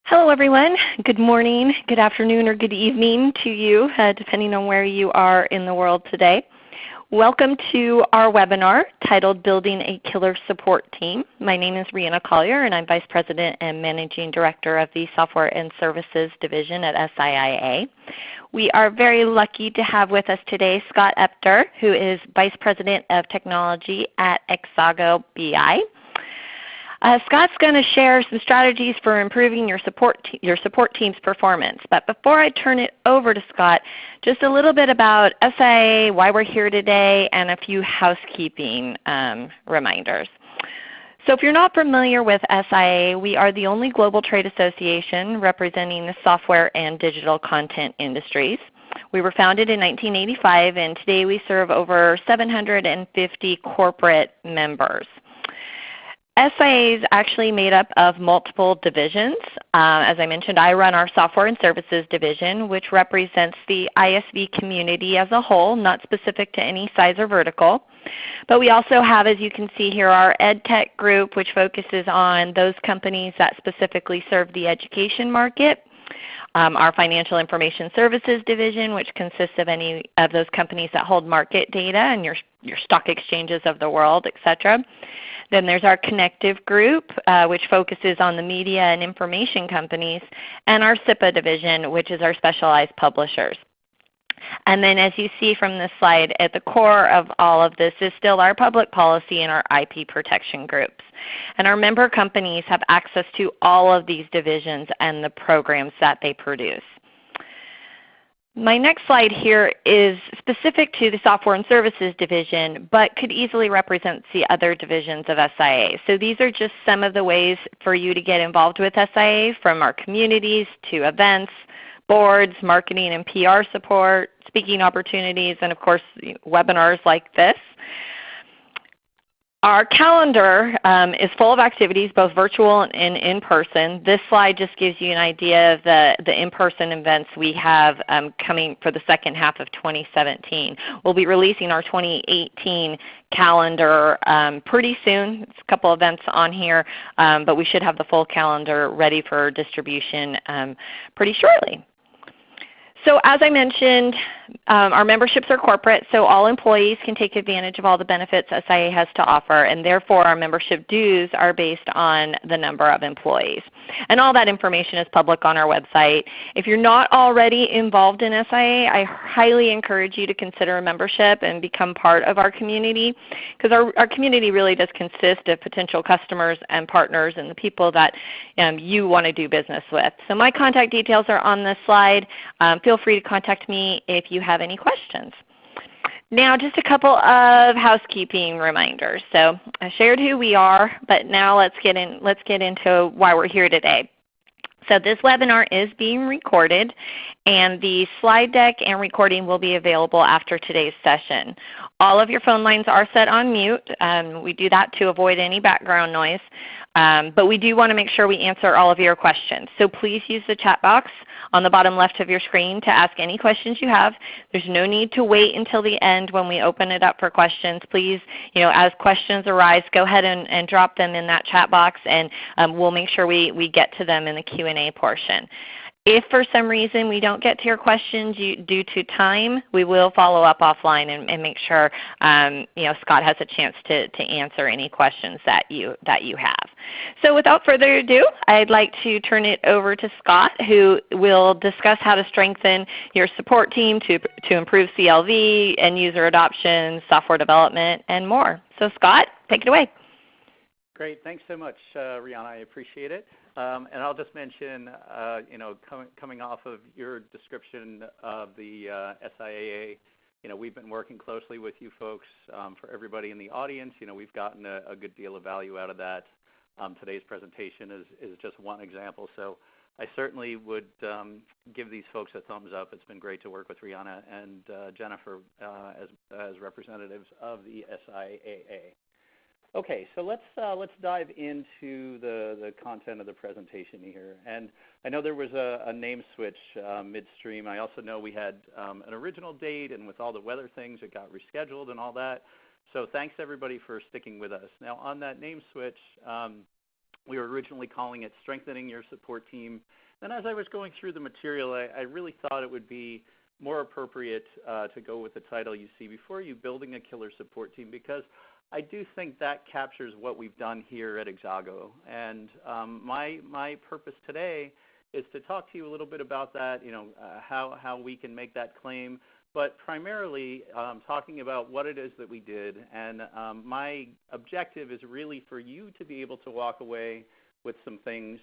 Hello everyone. Good morning, good afternoon, or good evening to you, depending on where you are in the world today. Welcome to our webinar titled Building a Killer Support Team. My name is Rihanna Collier and I'm Vice President and Managing Director of the Software and Services Division at SIIA. We are very lucky to have with us today Scott Epter, who is Vice President of Technology at Exago BI. Scott's going to share some strategies for improving your support team's performance. But before I turn it over to Scott, just a little bit about SIA, why we're here today, and a few housekeeping reminders. So if you're not familiar with SIA, we are the only global trade association representing the software and digital content industries. We were founded in 1985, and today we serve over 750 corporate members. SIA is actually made up of multiple divisions. As I mentioned, I run our Software and Services Division, which represents the ISV community as a whole, not specific to any size or vertical. But we also have, as you can see here, our EdTech group, which focuses on those companies that specifically serve the education market. Our Financial Information Services Division, which consists of any of those companies that hold market data and your stock exchanges of the world, etc. Then there's our Connective group, which focuses on the media and information companies, and our SIPA division, which is our specialized publishers. And then as you see from this slide, at the core of all of this is still our public policy and our IP protection groups. And our member companies have access to all of these divisions and the programs that they produce. My next slide here is specific to the Software and Services Division, but could easily represent the other divisions of SIA. So these are just some of the ways for you to get involved with SIA, from our communities to events, boards, marketing and PR support, speaking opportunities, and of course webinars like this. Our calendar is full of activities, both virtual and in person. This slide just gives you an idea of the in-person events we have coming for the second half of 2017. We'll be releasing our 2018 calendar pretty soon. It's a couple events on here, but we should have the full calendar ready for distribution pretty shortly. So as I mentioned, our memberships are corporate, so all employees can take advantage of all the benefits SIA has to offer, and therefore our membership dues are based on the number of employees. And all that information is public on our website. If you're not already involved in SIA, I highly encourage you to consider a membership and become part of our community, because our community really does consist of potential customers and partners and the people that you want to do business with. So my contact details are on this slide. Feel free to contact me if you have any questions. Now just a couple of housekeeping reminders. So I shared who we are, but now let's get into why we're here today. So this webinar is being recorded, and the slide deck and recording will be available after today's session. All of your phone lines are set on mute. We do that to avoid any background noise. But we do want to make sure we answer all of your questions. So please use the chat box on the bottom left of your screen to ask any questions you have. There's no need to wait until the end when we open it up for questions. Please, as questions arise, go ahead and drop them in that chat box, and we'll make sure we get to them in the Q&A portion. If for some reason we don't get to your questions due to time, we will follow up offline and make sure Scott has a chance to answer any questions that you have. So without further ado, I'd like to turn it over to Scott, who will discuss how to strengthen your support team to improve CLV, end user adoption, software development, and more. So Scott, take it away. Great. Thanks so much, Rihanna. I appreciate it. And I'll just mention, coming off of your description of the SIAA, we've been working closely with you folks. For everybody in the audience, we've gotten a good deal of value out of that. Today's presentation is just one example. So I certainly would give these folks a thumbs up. It's been great to work with Rihanna and Jennifer as representatives of the SIAA. Okay, so let's dive into the content of the presentation here. And I know there was a name switch midstream. I also know we had an original date, and with all the weather things, it got rescheduled and all that. So thanks everybody for sticking with us. Now on that name switch, We were originally calling it Strengthening Your Support Team. Then as I was going through the material, I really thought it would be more appropriate to go with the title you see before you, Building a Killer Support Team, because I do think that captures what we've done here at Exago. And my purpose today is to talk to you a little bit about that, how we can make that claim, but primarily talking about what it is that we did. And my objective is really for you to be able to walk away with some things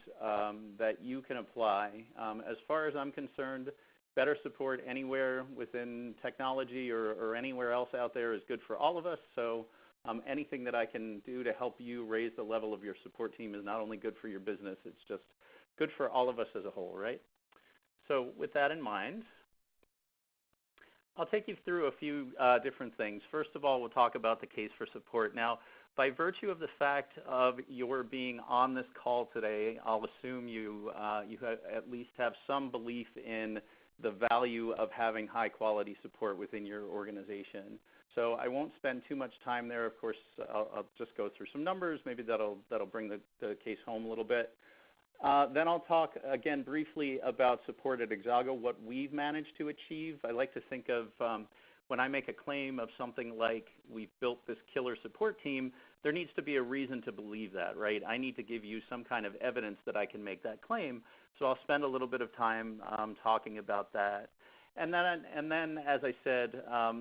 that you can apply. As far as I'm concerned, better support anywhere within technology or anywhere else out there is good for all of us. So anything that I can do to help you raise the level of your support team is not only good for your business, it's just good for all of us as a whole, right? So with that in mind, I'll take you through a few different things. First of all, we'll talk about the case for support. Now, by virtue of the fact of your being on this call today, I'll assume you at least have some belief in the value of having high-quality support within your organization. So I won't spend too much time there. Of course, I'll just go through some numbers. Maybe that'll bring the case home a little bit. Then I'll talk again briefly about support at Exago, what we've managed to achieve. I like to think of when I make a claim of something like we've built this killer support team, there needs to be a reason to believe that, right? I need to give you some kind of evidence that I can make that claim. So I'll spend a little bit of time talking about that. And then, as I said,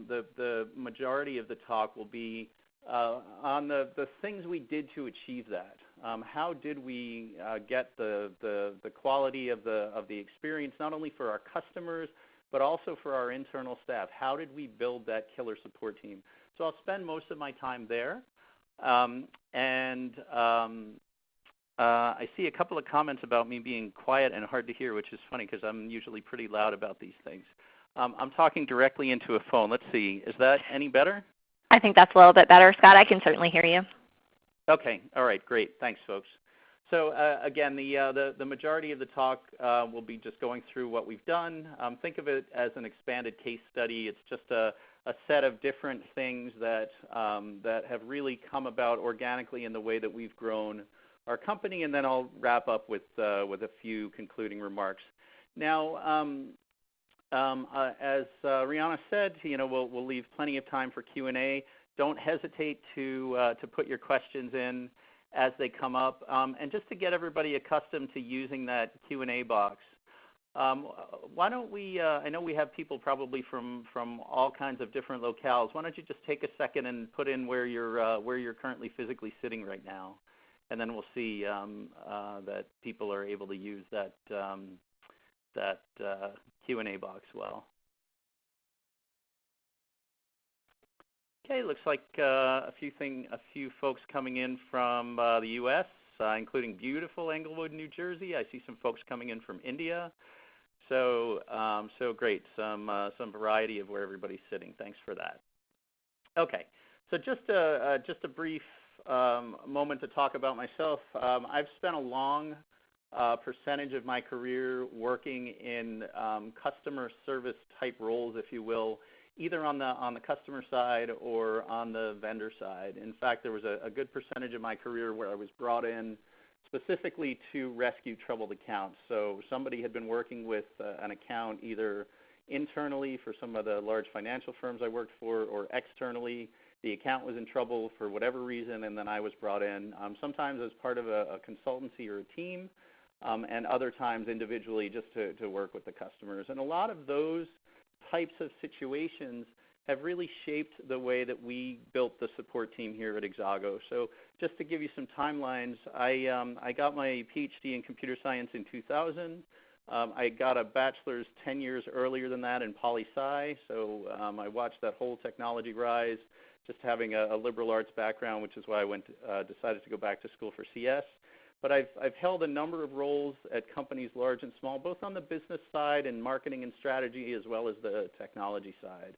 the majority of the talk will be on the things we did to achieve that. How did we get the quality of the experience, not only for our customers, but also for our internal staff? How did we build that killer support team? So I'll spend most of my time there. I see a couple of comments about me being quiet and hard to hear, which is funny because I'm usually pretty loud about these things. I'm talking directly into a phone. Let's see. Is that any better? I think that's a little bit better, Scott. I can certainly hear you. Okay. All right. Great. Thanks, folks. So again, the majority of the talk will be just going through what we've done. Think of it as an expanded case study. It's just a set of different things that have really come about organically in the way that we've grown our company, and then I'll wrap up with a few concluding remarks. Now, as Rihanna said, we'll leave plenty of time for Q&A. Don't hesitate to put your questions in as they come up. And just to get everybody accustomed to using that Q&A box, why don't we, I know we have people probably from all kinds of different locales. Why don't you just take a second and put in where you're currently physically sitting right now, and then we'll see that people are able to use that Q&A box well. Okay, looks like a few folks coming in from the U.S., including beautiful Englewood, New Jersey. I see some folks coming in from India. So great, some variety of where everybody's sitting. Thanks for that. Okay, so just a brief moment to talk about myself. I've spent a long percentage of my career working in customer service type roles, if you will, either on the customer side or on the vendor side. In fact, there was a good percentage of my career where I was brought in specifically to rescue troubled accounts. So somebody had been working with an account either internally for some of the large financial firms I worked for, or externally. The account was in trouble for whatever reason, and then I was brought in, sometimes as part of a consultancy or a team, and other times individually just to work with the customers. And a lot of those types of situations have really shaped the way that we built the support team here at Exago. So just to give you some timelines, I got my PhD in computer science in 2000. I got a bachelor's 10 years earlier than that in poli-sci, so I watched that whole technology rise, just having a liberal arts background, which is why I decided to go back to school for CS. But I've held a number of roles at companies large and small, both on the business side and marketing and strategy, as well as the technology side.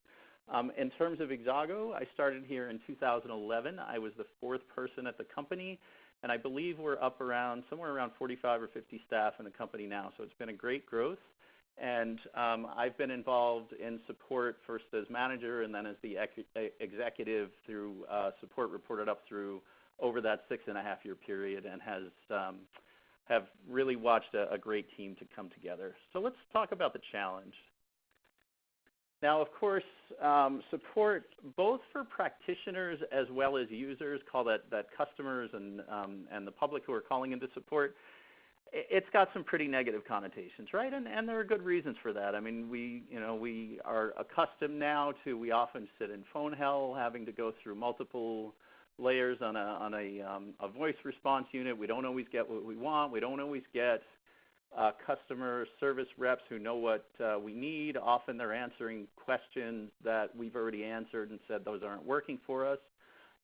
In terms of Exago, I started here in 2011. I was the fourth person at the company, and I believe we're up somewhere around 45 or 50 staff in the company now. So it's been a great growth. And I've been involved in support first as manager and then as the executive through support reported up through over that 6.5-year period and have really watched a great team to come together. So let's talk about the challenge. Now, of course, support both for practitioners as well as users, call that customers and the public who are calling into support, it's got some pretty negative connotations, right? And there are good reasons for that. I mean, we are accustomed now to, we often sit in phone hell, having to go through multiple layers on a voice response unit. We don't always get what we want. We don't always get customer service reps who know what we need. Often they're answering questions that we've already answered and said those aren't working for us.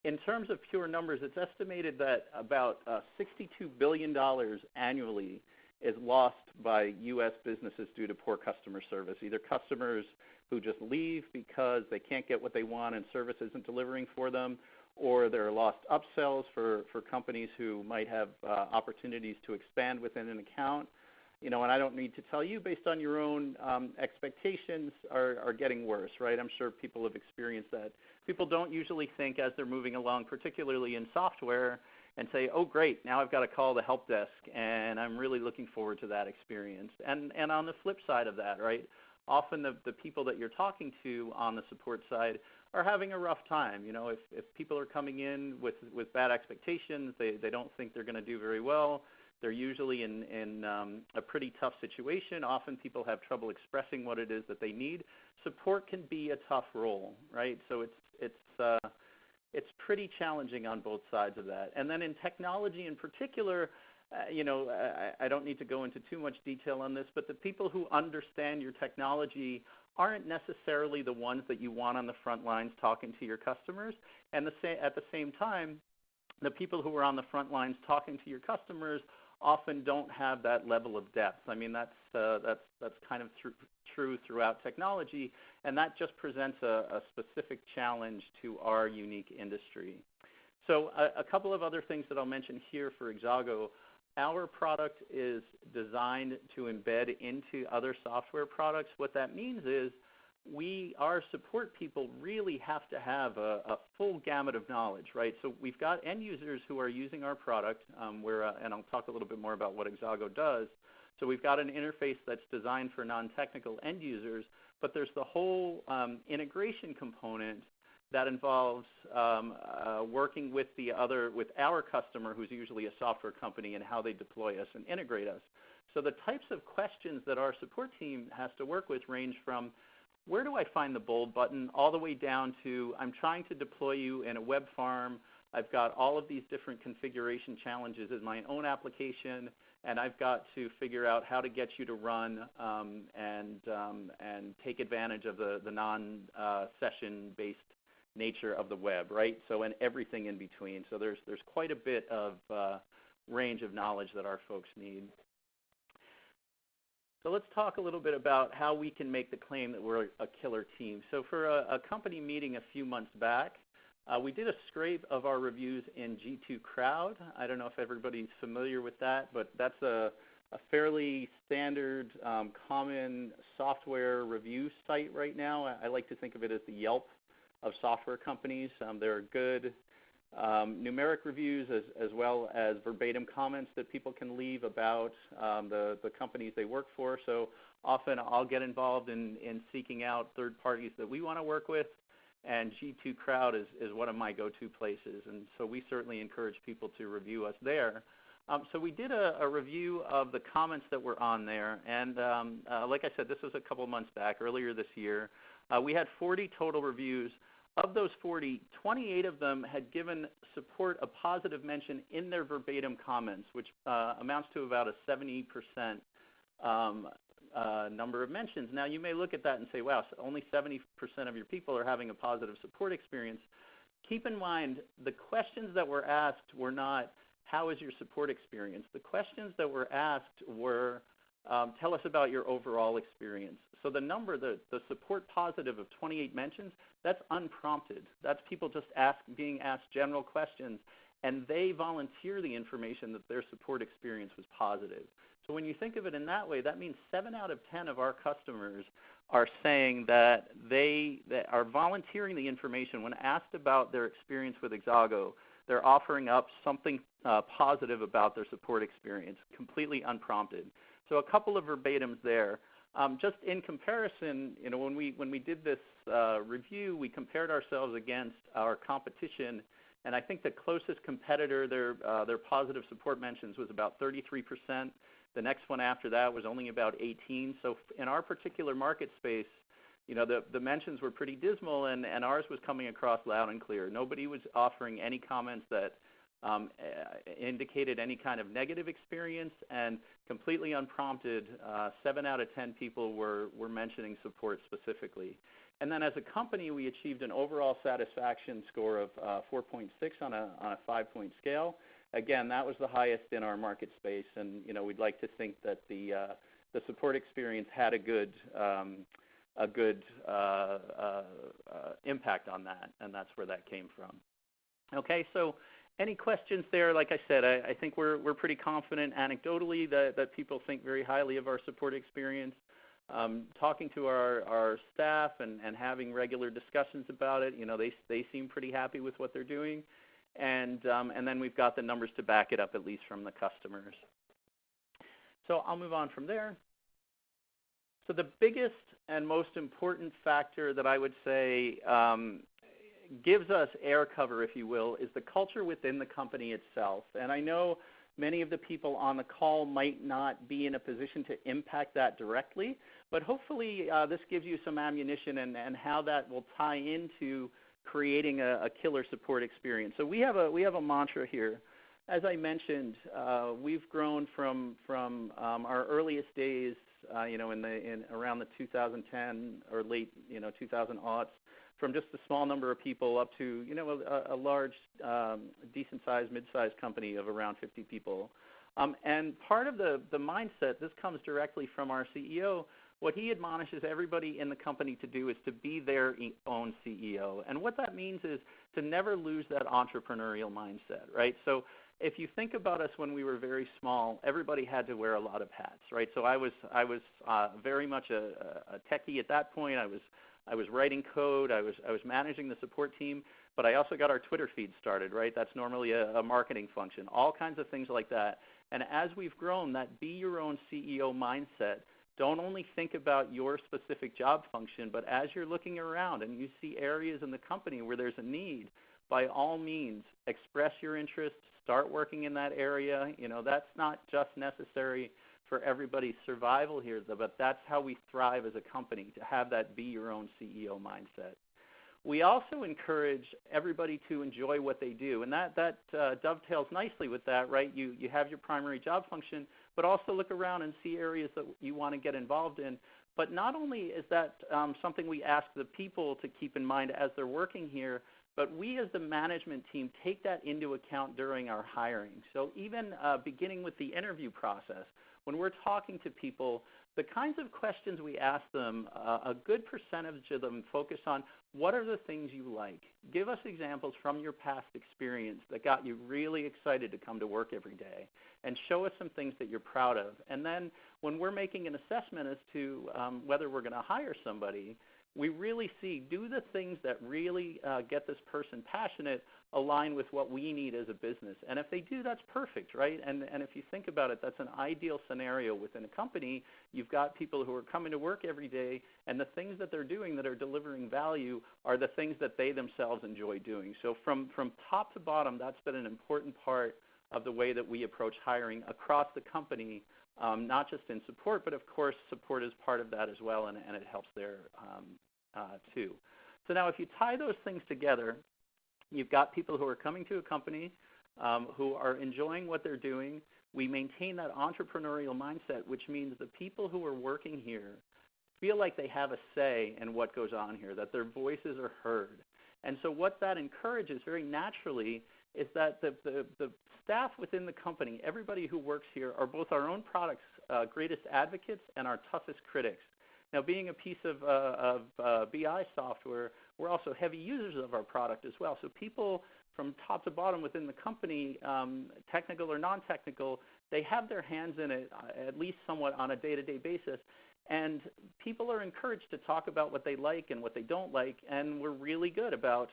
In terms of pure numbers, it's estimated that about $62 billion annually is lost by U.S. businesses due to poor customer service, either customers who just leave because they can't get what they want and service isn't delivering for them, or there are lost upsells for companies who might have opportunities to expand within an account. And I don't need to tell you, based on your own expectations are getting worse, right? I'm sure people have experienced that. People don't usually think as they're moving along, particularly in software, and say, oh, great, now I've got to call the help desk, and I'm really looking forward to that experience. And on the flip side of that, right, often the people that you're talking to on the support side are having a rough time. If people are coming in with bad expectations, they don't think they're going to do very well. They're usually in a pretty tough situation. Often people have trouble expressing what it is that they need. Support can be a tough role, right? So it's pretty challenging on both sides of that. And then in technology in particular, I don't need to go into too much detail on this, but the people who understand your technology aren't necessarily the ones that you want on the front lines talking to your customers. And at the same time, the people who are on the front lines talking to your customers often don't have that level of depth. I mean, that's kind of true throughout technology, and that just presents a specific challenge to our unique industry. So a couple of other things that I'll mention here for Exago. Our product is designed to embed into other software products. What that means is our support people really have to have a full gamut of knowledge, right? So we've got end users who are using our product, and I'll talk a little bit more about what Exago does. So we've got an interface that's designed for non-technical end users, but there's the whole integration component that involves working with our customer, who's usually a software company, and how they deploy us and integrate us. So the types of questions that our support team has to work with range from, where do I find the bold button, all the way down to, I'm trying to deploy you in a web farm. I've got all of these different configuration challenges in my own application, and I've got to figure out how to get you to run and take advantage of the non-session-based nature of the web, right? So, and everything in between. So there's quite a bit of range of knowledge that our folks need. So let's talk a little bit about how we can make the claim that we're a killer team. So for a company meeting a few months back, we did a scrape of our reviews in G2 Crowd. I don't know if everybody's familiar with that, but that's a fairly standard, common software review site right now. I like to think of it as the Yelp of software companies. There are good numeric reviews as well as verbatim comments that people can leave about the companies they work for. So often I'll get involved in seeking out third parties that we want to work with, and G2 Crowd is one of my go-to places, and so we certainly encourage people to review us there. So we did a review of the comments that were on there, and like I said, this was a couple months back, earlier this year. We had 40 total reviews. Of those 40, 28 of them had given support a positive mention in their verbatim comments, which amounts to about a 70% number of mentions. Now, you may look at that and say, wow, so only 70% of your people are having a positive support experience. Keep in mind, the questions that were asked were not, how is your support experience? The questions that were asked were, tell us about your overall experience. So the number, the support positive of 28 mentions, that's unprompted. That's people just being asked general questions, and they volunteer the information that their support experience was positive. So when you think of it in that way, that means 7 out of 10 of our customers are saying that they are volunteering the information when asked about their experience with Exago, they're offering up something positive about their support experience, completely unprompted. So a couple of verbatims there. Just in comparison, when we did this review, we compared ourselves against our competition, and I think the closest competitor, their positive support mentions was about 33%. The next one after that was only about 18. So in our particular market space, the mentions were pretty dismal, and ours was coming across loud and clear. Nobody was offering any comments that indicated any kind of negative experience, and completely unprompted, 7 out of 10 people were mentioning support specifically. And then as a company, we achieved an overall satisfaction score of 4.6 on a 5-point scale. Again, that was the highest in our market space, and we'd like to think that the support experience had a good impact on that, and that's where that came from. Okay, so any questions there? Like I said, I think we're pretty confident anecdotally that people think very highly of our support experience. Talking to our staff and having regular discussions about it, they seem pretty happy with what they're doing. And then we've got the numbers to back it up, at least from the customers. So I'll move on from there. So the biggest and most important factor that I would say gives us air cover, if you will, is the culture within the company itself. And I know many of the people on the call might not be in a position to impact that directly, but hopefully this gives you some ammunition and how that will tie into creating a killer support experience. So we have a mantra here. As I mentioned, we've grown from our earliest days, in around the 2010 or late 2000 aughts, from just a small number of people up to a large, decent-sized, mid-sized company of around 50 people. And part of the mindset, this comes directly from our CEO. What he admonishes everybody in the company to do is to be their own CEO. And what that means is to never lose that entrepreneurial mindset, right? So if you think about us when we were very small, everybody had to wear a lot of hats, right? So I was very much a techie at that point. I was writing code. I was managing the support team, but I also got our Twitter feed started, right? That's normally a marketing function, all kinds of things like that. And as we've grown, that be your own CEO mindset, don't only think about your specific job function, but as you're looking around and you see areas in the company where there's a need, by all means, express your interest, start working in that area. That's not just necessary for everybody's survival here, but that's how we thrive as a company, to have that be your own CEO mindset. We also encourage everybody to enjoy what they do, and that dovetails nicely with that, right? You have your primary job function, but also look around and see areas that you want to get involved in. But not only is that something we ask the people to keep in mind as they're working here, but we as the management team take that into account during our hiring. So even beginning with the interview process, when we're talking to people, the kinds of questions we ask them, a good percentage of them focus on what are the things you like. Give us examples from your past experience that got you really excited to come to work every day, and show us some things that you're proud of. And then when we're making an assessment as to whether we're going to hire somebody, we really see, do the things that really get this person passionate align with what we need as a business? And if they do, that's perfect, right? And if you think about it, that's an ideal scenario within a company. You've got people who are coming to work every day, and the things that they're doing that are delivering value are the things that they themselves enjoy doing. So from top to bottom, that's been an important part of the way that we approach hiring across the company, not just in support, but of course support is part of that as well, and it helps there too. So now if you tie those things together, you've got people who are coming to a company who are enjoying what they're doing. We maintain that entrepreneurial mindset, which means the people who are working here feel like they have a say in what goes on here, that their voices are heard. And so what that encourages very naturally is that the staff within the company, everybody who works here, are both our own product's greatest advocates and our toughest critics. Now, being a piece of BI software, we're also heavy users of our product as well. So people from top to bottom within the company, technical or non-technical, they have their hands in it at least somewhat on a day-to-day basis. And people are encouraged to talk about what they like and what they don't like, and we're really good about,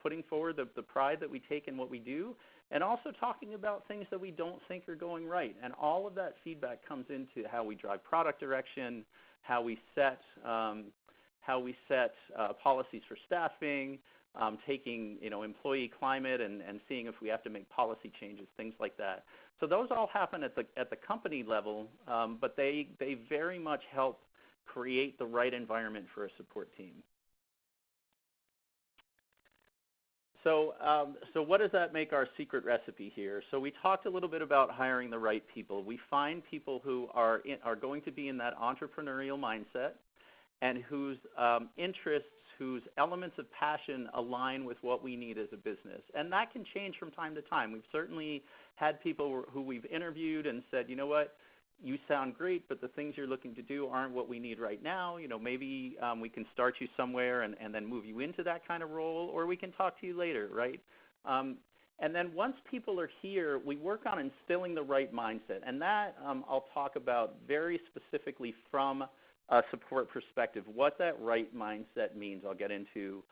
putting forward the pride that we take in what we do, and also talking about things that we don't think are going right. And all of that feedback comes into how we drive product direction, how we set policies for staffing, taking employee climate and seeing if we have to make policy changes, things like that. So those all happen at the company level, but they very much help create the right environment for a support team. So what does that make our secret recipe here? So we talked a little bit about hiring the right people. We find people who are going to be in that entrepreneurial mindset and whose interests, whose elements of passion align with what we need as a business. And that can change from time to time. We've certainly had people who we've interviewed and said, you know what, you sound great, but the things you're looking to do aren't what we need right now. Maybe we can start you somewhere and then move you into that kind of role, or we can talk to you later, right? And then once people are here, we work on instilling the right mindset. And that I'll talk about very specifically from a support perspective, what that right mindset means. I'll get into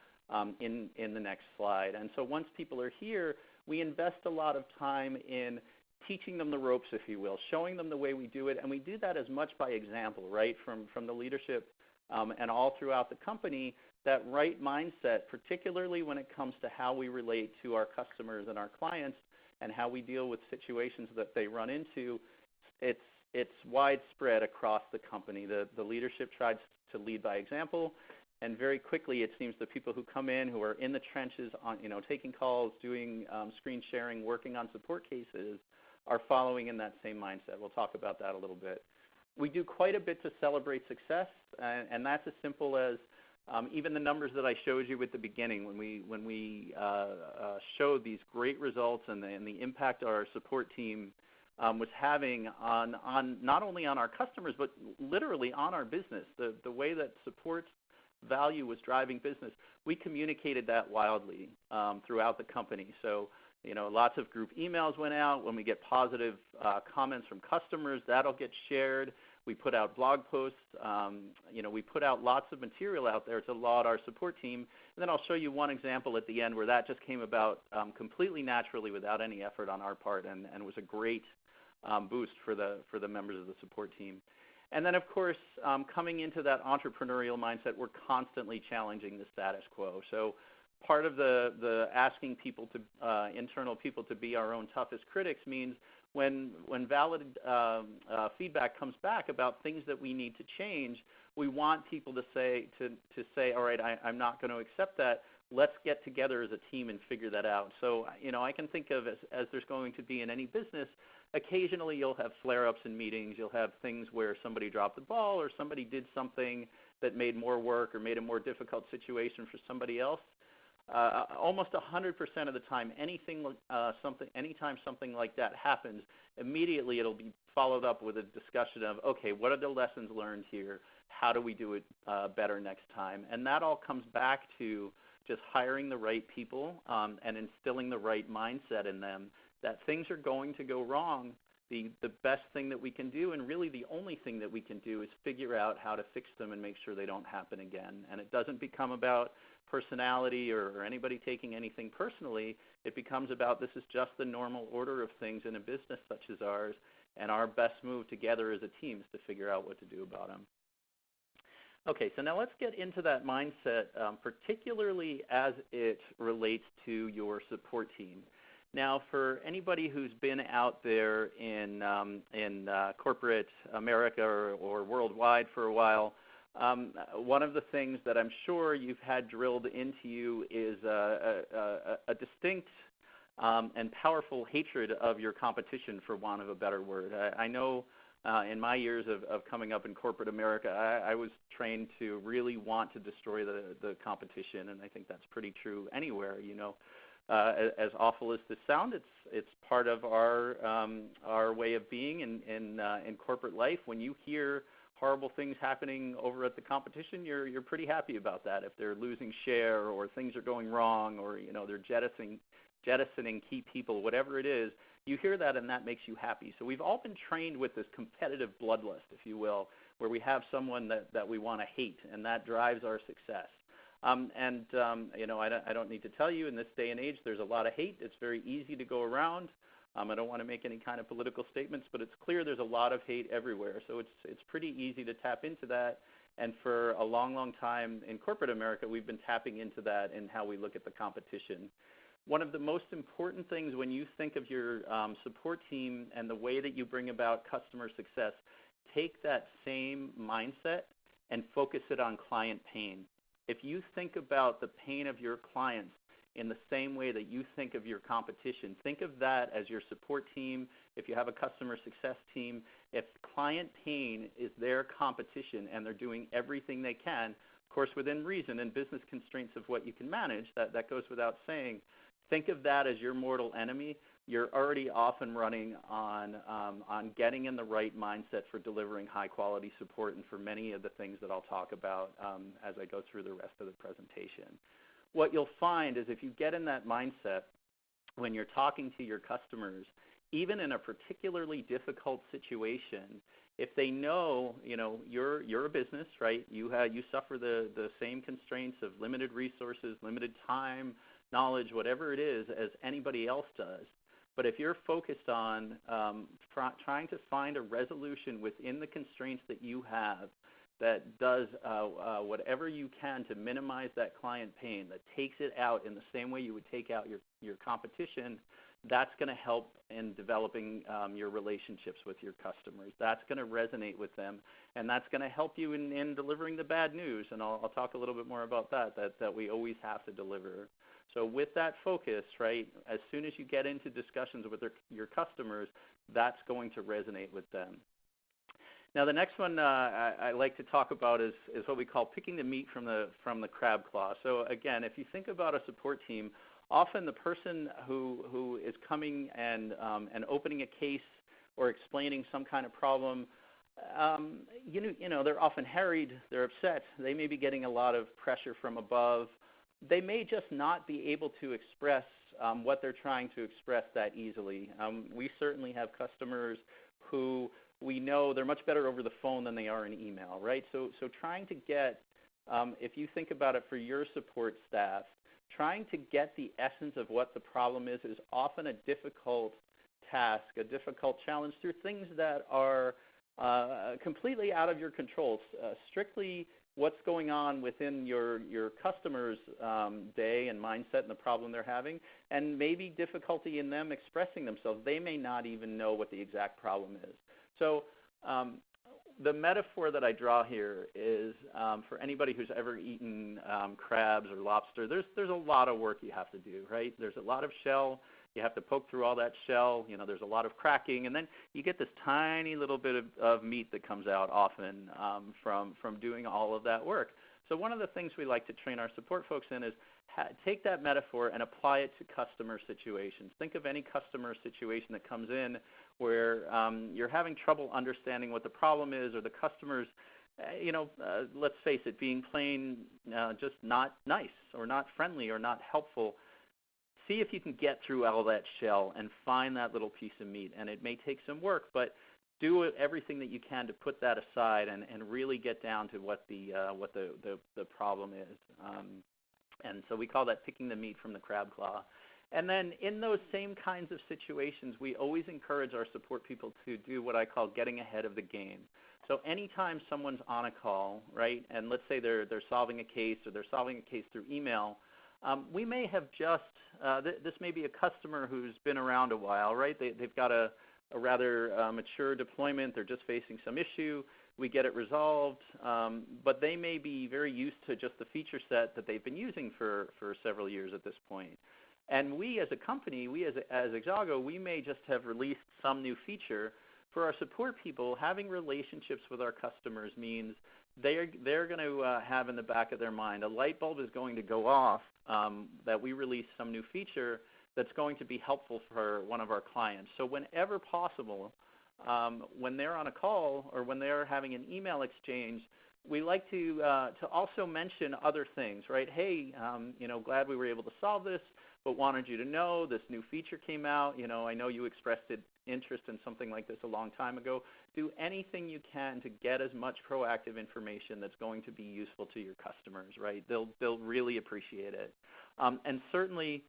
in the next slide. And so once people are here, we invest a lot of time in teaching them the ropes, if you will, showing them the way we do it, and we do that as much by example, right, from the leadership and all throughout the company. That right mindset, particularly when it comes to how we relate to our customers and our clients and how we deal with situations that they run into, it's widespread across the company. The leadership tries to lead by example, and very quickly it seems the people who come in, who are in the trenches, taking calls, doing screen sharing, working on support cases, are following in that same mindset. We'll talk about that a little bit. We do quite a bit to celebrate success, and that's as simple as even the numbers that I showed you at the beginning when we showed these great results and the impact our support team was having on not only on our customers, but literally on our business. The way that support value was driving business, we communicated that wildly throughout the company. So, lots of group emails went out. When we get positive comments from customers, that'll get shared. We put out blog posts. We put out lots of material out there to laud our support team. And then I'll show you one example at the end where that just came about completely naturally without any effort on our part, and was a great boost for the members of the support team. And then, of course, coming into that entrepreneurial mindset, we're constantly challenging the status quo. So part of the asking people to internal people to be our own toughest critics means when valid feedback comes back about things that we need to change, we want people to say, all right, I'm not going to accept that. Let's get together as a team and figure that out. So, I can think of as there's going to be in any business, occasionally you'll have flare-ups in meetings. You'll have things where somebody dropped the ball or somebody did something that made more work or made a more difficult situation for somebody else. Almost 100% of the time, anytime something like that happens, immediately it'll be followed up with a discussion of, okay, what are the lessons learned here? How do we do it better next time? And that all comes back to just hiring the right people and instilling the right mindset in them, that things are going to go wrong. The best thing that we can do, and really the only thing that we can do, is figure out how to fix them and make sure they don't happen again. And it doesn't become about personality or anybody taking anything personally. It becomes about, this is just the normal order of things in a business such as ours, and our best move together as a team is to figure out what to do about them. Okay, so now let's get into that mindset, particularly as it relates to your support team. Now, for anybody who's been out there in corporate America or worldwide for a while, one of the things that I'm sure you've had drilled into you is a distinct and powerful hatred of your competition, for want of a better word. I know in my years of coming up in corporate America, I was trained to really want to destroy the competition, and I think that's pretty true anywhere. As awful as this sounds, it's part of our way of being in corporate life. When you hear horrible things happening over at the competition, you're pretty happy about that. If they're losing share or things are going wrong or they're jettisoning key people, whatever it is, you hear that and that makes you happy. So we've all been trained with this competitive bloodlust, if you will, where we have someone that we want to hate, and that drives our success. I don't need to tell you, in this day and age, there's a lot of hate. It's very easy to go around. I don't want to make any kind of political statements, but it's clear there's a lot of hate everywhere. So it's pretty easy to tap into that. And for a long, long time in corporate America, we've been tapping into that in how we look at the competition. One of the most important things when you think of your support team and the way that you bring about customer success, take that same mindset and focus it on client pain. If you think about the pain of your clients in the same way that you think of your competition, think of that as your support team. If you have a customer success team, if client pain is their competition and they're doing everything they can, of course within reason and business constraints of what you can manage, that goes without saying, think of that as your mortal enemy. You're already off and running on getting in the right mindset for delivering high-quality support and for many of the things that I'll talk about as I go through the rest of the presentation. What you'll find is if you get in that mindset when you're talking to your customers, even in a particularly difficult situation, if they know, you're a business, right? You suffer the same constraints of limited resources, limited time, knowledge, whatever it is, as anybody else does. But if you're focused on trying to find a resolution within the constraints that you have that does whatever you can to minimize that client pain, that takes it out in the same way you would take out your competition, that's going to help in developing your relationships with your customers. That's going to resonate with them, and that's going to help you in delivering the bad news. And I'll talk a little bit more about that we always have to deliver. So with that focus, right, as soon as you get into discussions with your customers, that's going to resonate with them. Now, the next one I like to talk about is what we call picking the meat from the crab claw. So again, if you think about a support team, often the person who is coming and opening a case or explaining some kind of problem, they're often harried, they're upset, they may be getting a lot of pressure from above. They may just not be able to express what they're trying to express that easily. We certainly have customers who we know they're much better over the phone than they are in email, right? So trying to get, if you think about it for your support staff, trying to get the essence of what the problem is often a difficult task, a difficult challenge through things that are completely out of your control, strictly what's going on within your customer's day and mindset and the problem they're having, and maybe difficulty in them expressing themselves. They may not even know what the exact problem is. So the metaphor that I draw here is for anybody who's ever eaten crabs or lobster, there's a lot of work you have to do, right? There's a lot of shell. You have to poke through all that shell. There's a lot of cracking, and then you get this tiny little bit of meat that comes out often from doing all of that work. So one of the things we like to train our support folks in is take that metaphor and apply it to customer situations. Think of any customer situation that comes in where you're having trouble understanding what the problem is, or the customer's, let's face it, being plain just not nice or not friendly or not helpful. See if you can get through all that shell and find that little piece of meat. And it may take some work, but do everything that you can to put that aside and really get down to what the problem is. And so we call that picking the meat from the crab claw. And then in those same kinds of situations, we always encourage our support people to do what I call getting ahead of the game. So anytime someone's on a call, right, and let's say they're solving a case or they're solving a case through email, we may have just, this may be a customer who's been around a while, right? They've got a rather mature deployment. They're just facing some issue. We get it resolved, but they may be very used to just the feature set that they've been using for several years at this point. And we as a company, we as Exago, we may just have released some new feature. For our support people, having relationships with our customers means they're going to have in the back of their mind, a light bulb is going to go off that we release some new feature that's going to be helpful for one of our clients. So whenever possible, when they're on a call or when they're having an email exchange, we like to also mention other things, right? Hey, glad we were able to solve this. but wanted you to know this new feature came out. I know you expressed interest in something like this a long time ago. Do anything you can to get as much proactive information that's going to be useful to your customers, right? They'll really appreciate it. And certainly,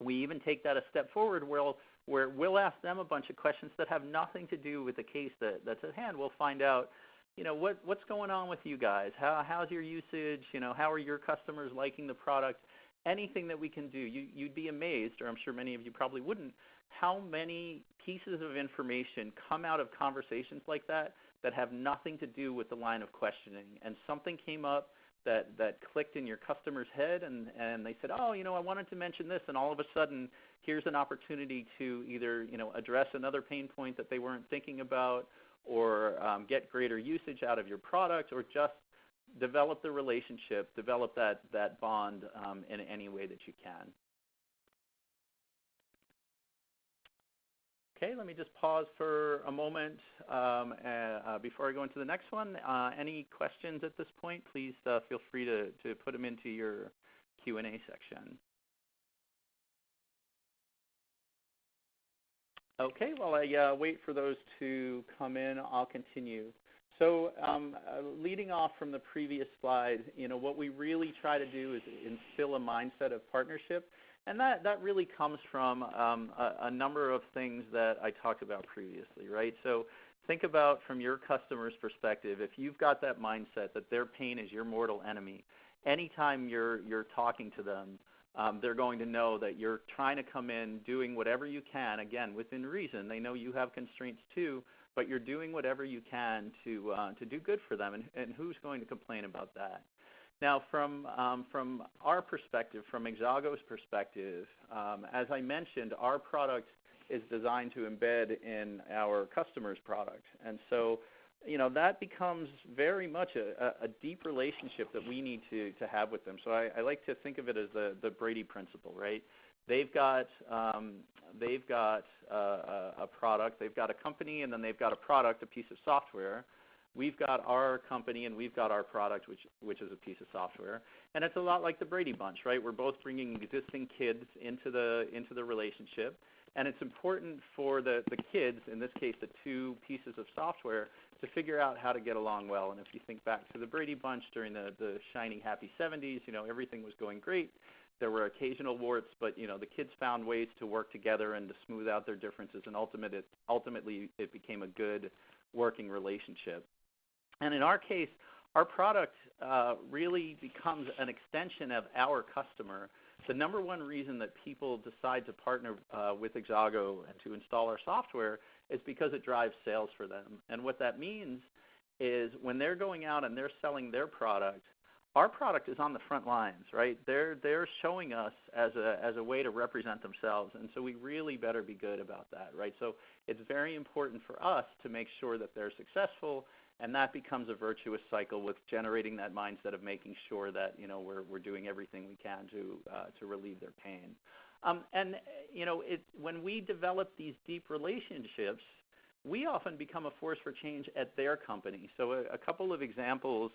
we even take that a step forward where we'll ask them a bunch of questions that have nothing to do with the case that's at hand. We'll find out, what's going on with you guys? How's your usage? How are your customers liking the product? Anything that we can do. You'd be amazed, or I'm sure many of you probably wouldn't, how many pieces of information come out of conversations like that have nothing to do with the line of questioning. And something came up that clicked in your customer's head, and they said, oh, I wanted to mention this, and all of a sudden, here's an opportunity to either, address another pain point that they weren't thinking about, or get greater usage out of your product, or just develop the relationship, develop that bond in any way that you can. Okay, let me just pause for a moment before I go into the next one. Any questions at this point? Please feel free to put them into your Q&A section. Okay, while I wait for those to come in, I'll continue. So leading off from the previous slide, what we really try to do is instill a mindset of partnership. And that really comes from a number of things that I talked about previously, right? So think about from your customer's perspective, if you've got that mindset that their pain is your mortal enemy, anytime you're talking to them, they're going to know that you're trying to come in doing whatever you can, again, within reason. They know you have constraints too, but you're doing whatever you can to do good for them, and who's going to complain about that? Now, from our perspective, from Exago's perspective, as I mentioned, our product is designed to embed in our customer's product. And so, that becomes very much a deep relationship that we need to have with them. So I like to think of it as the Brady Principle, right? They've got a product, they've got a company, and then they've got a product, a piece of software. We've got our company and we've got our product, which is a piece of software. And it's a lot like the Brady Bunch, right? We're both bringing existing kids into the relationship. And it's important for the kids, in this case the two pieces of software, to figure out how to get along well. And if you think back to the Brady Bunch during the shiny, happy 70s, everything was going great. There were occasional warts, but the kids found ways to work together and to smooth out their differences, and ultimately it became a good working relationship. And in our case, our product really becomes an extension of our customer. The number one reason that people decide to partner with Exago and to install our software is because it drives sales for them. And what that means is when they're going out and they're selling their product, our product is on the front lines, right? They're showing us as a way to represent themselves, and so we really better be good about that, right? So it's very important for us to make sure that they're successful, and that becomes a virtuous cycle with generating that mindset of making sure that we're doing everything we can to relieve their pain. When we develop these deep relationships, we often become a force for change at their company. So a couple of examples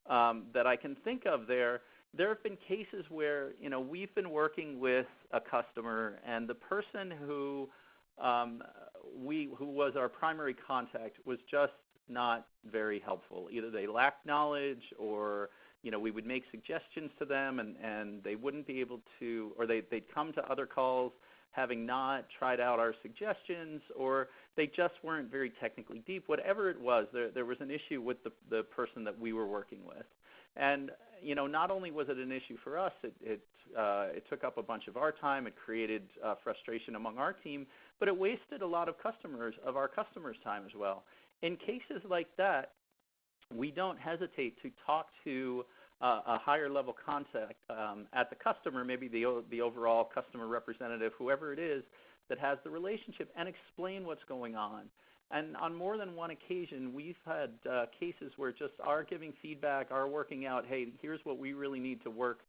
that I can think of there have been cases where we've been working with a customer, and the person who was our primary contact was just not very helpful. Either they lacked knowledge, or we would make suggestions to them and they wouldn't be able to, or they'd come to other calls having not tried out our suggestions, or they just weren't very technically deep. Whatever it was, there was an issue with the person that we were working with. And not only was it an issue for us, it took up a bunch of our time, it created frustration among our team, but it wasted a lot of our customers' time as well. In cases like that, we don't hesitate to talk to a higher level contact at the customer, maybe the overall customer representative, whoever it is that has the relationship, and explain what's going on. And on more than one occasion, we've had cases where just our giving feedback, our working out, hey, here's what we really need to work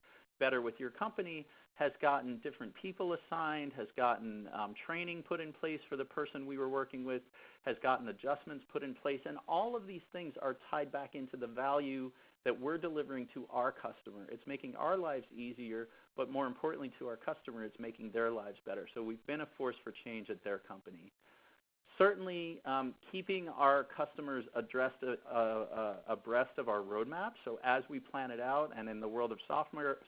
better with your company has gotten different people assigned, has gotten training put in place for the person we were working with, has gotten adjustments put in place, and all of these things are tied back into the value that we're delivering to our customer. It's making our lives easier, but more importantly to our customer, it's making their lives better. So we've been a force for change at their company. Certainly, keeping our customers abreast of our roadmap. So as we plan it out, and in the world of software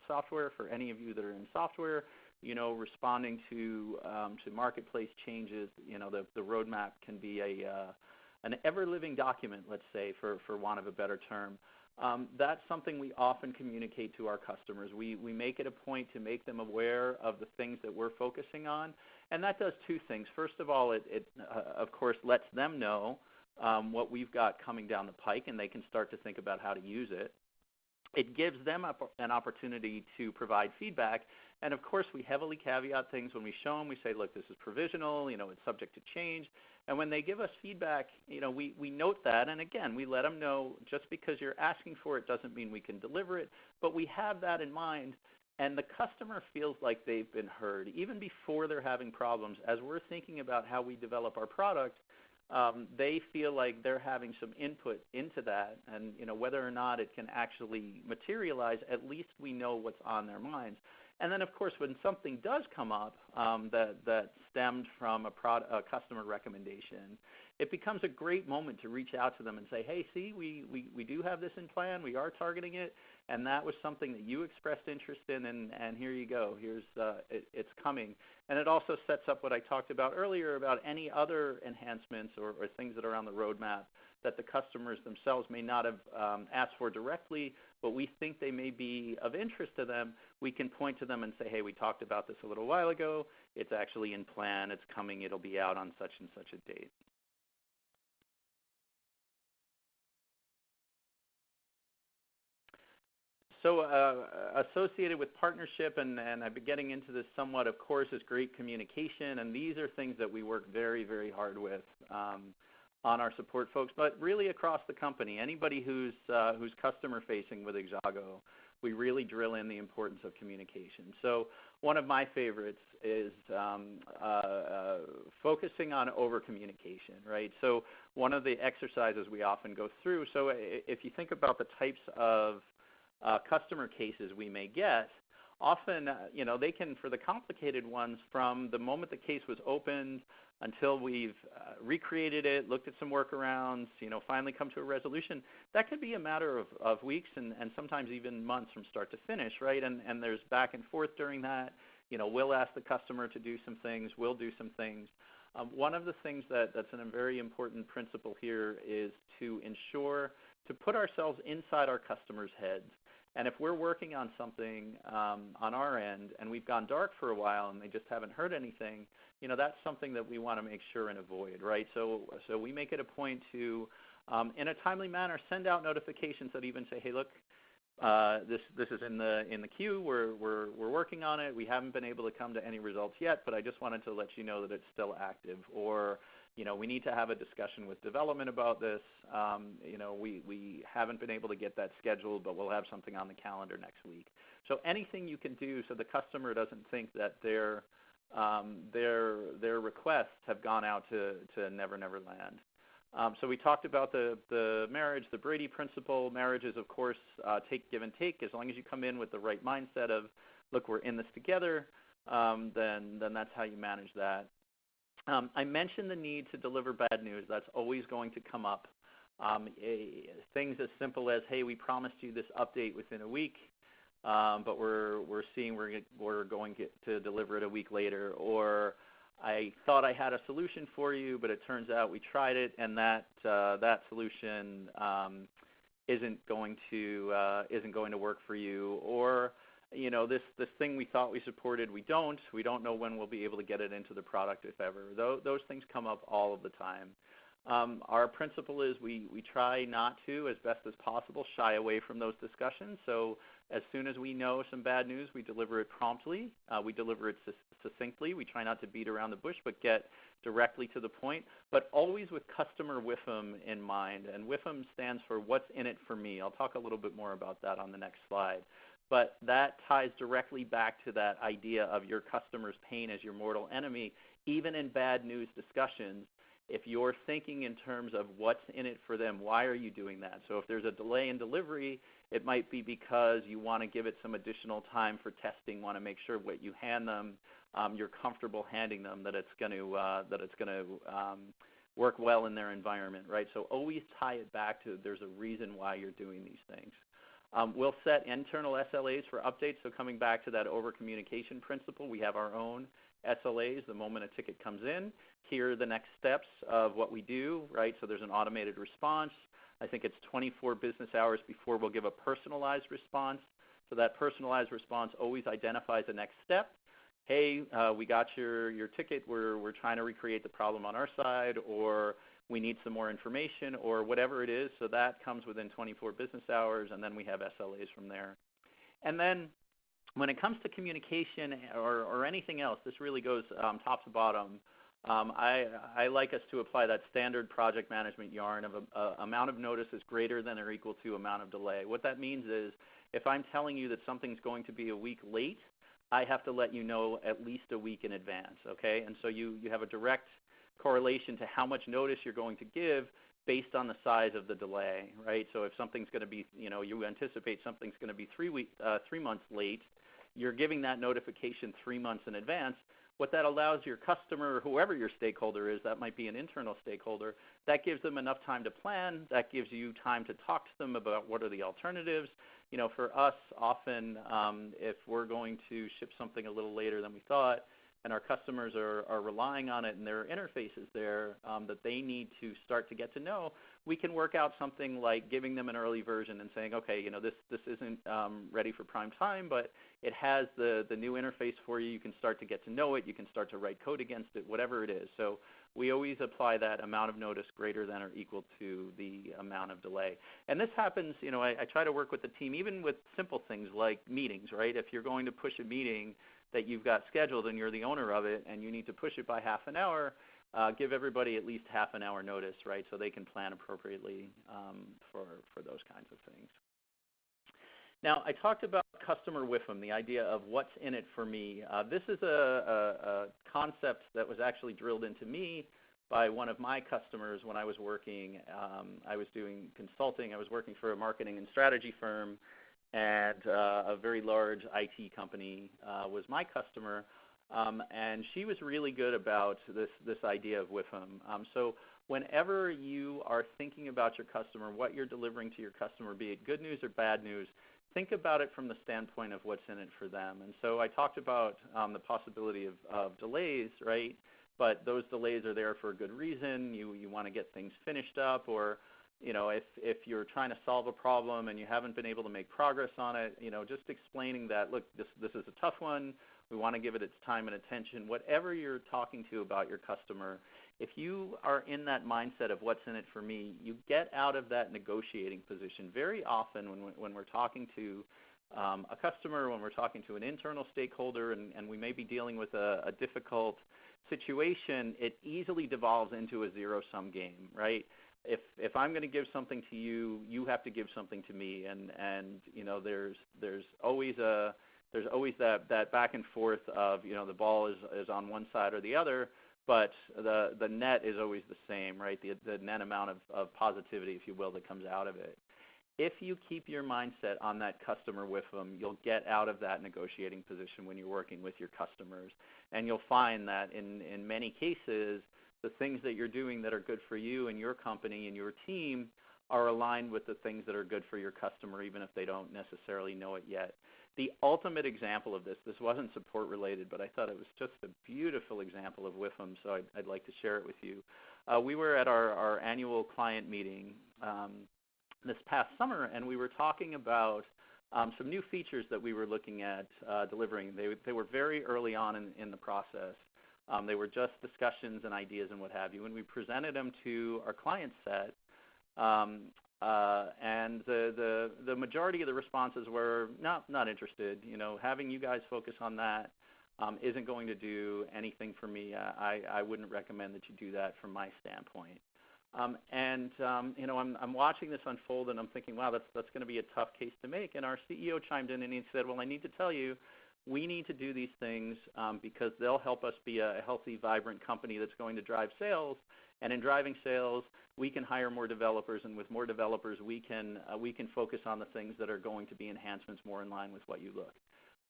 for any of you that are in software, responding to marketplace changes, the roadmap can be an ever-living document, let's say, for want of a better term. That's something we often communicate to our customers. We make it a point to make them aware of the things that we're focusing on, and that does two things. First of all, it of course lets them know what we've got coming down the pike, and they can start to think about how to use it. It gives them an opportunity to provide feedback, and of course we heavily caveat things when we show them. We say, look, this is provisional, it's subject to change. And when they give us feedback, we note that, and again, we let them know just because you're asking for it doesn't mean we can deliver it, but we have that in mind, and the customer feels like they've been heard. Even before they're having problems, as we're thinking about how we develop our product, they feel like they're having some input into that, and whether or not it can actually materialize, at least we know what's on their minds. And then, of course, when something does come up that stemmed from a customer recommendation, it becomes a great moment to reach out to them and say, hey, see, we do have this in plan. We are targeting it, and that was something that you expressed interest in, and here you go. It's coming. And it also sets up what I talked about earlier about any other enhancements or things that are on the roadmap that the customers themselves may not have asked for directly, but we think they may be of interest to them. We can point to them and say, hey, we talked about this a little while ago. It's actually in plan. It's coming. It'll be out on such and such a date. So associated with partnership, and I've been getting into this somewhat, of course, is great communication, and these are things that we work very, very hard with on our support folks, but really across the company. Anybody who's customer-facing with Exago, we really drill in the importance of communication. So one of my favorites is focusing on over-communication, right? So one of the exercises we often go through, so if you think about the types of customer cases we may get, often, they can, for the complicated ones, from the moment the case was opened until we've recreated it, looked at some workarounds, finally come to a resolution, that could be a matter of weeks and sometimes even months from start to finish, right? And there's back and forth during that. We'll ask the customer to do some things. We'll do some things. One of the things that's a very important principle here is to ensure to put ourselves inside our customers' heads. And if we're working on something on our end and we've gone dark for a while and they just haven't heard anything, that's something that we want to make sure and avoid, right? So we make it a point to, in a timely manner, send out notifications that even say, hey, look, this is in the queue. We're working on it. We haven't been able to come to any results yet, but I just wanted to let you know that it's still active. Or we need to have a discussion with development about this. We haven't been able to get that scheduled, but we'll have something on the calendar next week. So anything you can do so the customer doesn't think that their requests have gone out to Never Never Land. So we talked about the marriage, the Brady Principle. Marriages, of course, give and take. As long as you come in with the right mindset of, look, we're in this together, then that's how you manage that. I mentioned the need to deliver bad news. That's always going to come up. Things as simple as, hey, we promised you this update within a week, but we're seeing we're going to deliver it a week later. Or I thought I had a solution for you, but it turns out we tried it, and that solution isn't going to work for you. Or this thing we thought we supported, we don't know when we'll be able to get it into the product, if ever. Those things come up all of the time. Our principle is we try not to, as best as possible, shy away from those discussions. So as soon as we know some bad news, we deliver it promptly. We deliver it succinctly. We try not to beat around the bush, but get directly to the point, but always with customer WIFM in mind. And WIFM stands for what's in it for me. I'll talk a little bit more about that on the next slide. but that ties directly back to that idea of your customer's pain as your mortal enemy. Even in bad news discussions, if you're thinking in terms of what's in it for them, why are you doing that? So if there's a delay in delivery, it might be because you want to give it some additional time for testing, want to make sure what you hand them, you're comfortable handing them, that it's going to work well in their environment, right? So always tie it back to there's a reason why you're doing these things. We'll set internal SLAs for updates. So coming back to that over-communication principle, we have our own SLAs the moment a ticket comes in. Here are the next steps of what we do, right? So there's an automated response. I think it's 24 business hours before we'll give a personalized response. So that personalized response always identifies the next step. Hey, we got your ticket. We're trying to recreate the problem on our side, or we need some more information, or whatever it is. So that comes within 24 business hours, and then we have SLAs from there. And then when it comes to communication or anything else, this really goes top to bottom. I like us to apply that standard project management yarn of amount of notice is greater than or equal to amount of delay. What that means is if I'm telling you that something's going to be a week late, I have to let you know at least a week in advance, okay? And so you have a direct correlation to how much notice you're going to give based on the size of the delay, right? So if something's going to be, you anticipate something's going to be 3 months late, you're giving that notification 3 months in advance. What that allows your customer, whoever your stakeholder is, that might be an internal stakeholder, that gives them enough time to plan. That gives you time to talk to them about what are the alternatives. For us, often if we're going to ship something a little later than we thought, and our customers are relying on it and their interface is there that they need to start to get to know, we can work out something like giving them an early version and saying, okay, this isn't ready for prime time, but it has the new interface for you. You can start to get to know it. You can start to write code against it, whatever it is. So we always apply that amount of notice greater than or equal to the amount of delay. And this happens, I try to work with the team, even with simple things like meetings, right? If you're going to push a meeting that you've got scheduled and you're the owner of it and you need to push it by half an hour, give everybody at least half an hour notice, right, so they can plan appropriately for those kinds of things. Now, I talked about customer WIFM, the idea of what's in it for me. This is a concept that was actually drilled into me by one of my customers when I was working. I was doing consulting. I was working for a marketing and strategy firm, and a very large IT company was my customer. And she was really good about this idea of WIFM. So whenever you are thinking about your customer, what you're delivering to your customer, be it good news or bad news, think about it from the standpoint of what's in it for them. And so I talked about the possibility of delays, right? But those delays are there for a good reason. You want to get things finished up, or if you're trying to solve a problem and you haven't been able to make progress on it, just explaining that, look, this is a tough one. We want to give it its time and attention. Whatever you're talking to about your customer, if you are in that mindset of what's in it for me, you get out of that negotiating position. Very often when we're talking to a customer, when we're talking to an internal stakeholder, and we may be dealing with a difficult situation, it easily devolves into a zero-sum game, right? If I'm going to give something to you, you have to give something to me, and there's always that back and forth of the ball is on one side or the other, but the net is always the same, right? The net amount of positivity, if you will, that comes out of it. If you keep your mindset on that customer WIFM, you'll get out of that negotiating position when you're working with your customers, and you'll find that in many cases, the things that you're doing that are good for you and your company and your team are aligned with the things that are good for your customer, even if they don't necessarily know it yet. The ultimate example of this wasn't support related, but I thought it was just a beautiful example of WIFM, so I'd like to share it with you. We were at our annual client meeting this past summer, and we were talking about some new features that we were looking at delivering. They were very early on in the process. They were just discussions and ideas and what have you. And we presented them to our client set, and the majority of the responses were not interested. Having you guys focus on that isn't going to do anything for me. I wouldn't recommend that you do that from my standpoint. I'm watching this unfold, and I'm thinking, wow, that's going to be a tough case to make. And our CEO chimed in and he said, well, I need to tell you, we need to do these things because they'll help us be a healthy, vibrant company that's going to drive sales. And in driving sales, we can hire more developers, and with more developers, we can focus on the things that are going to be enhancements more in line with what you look.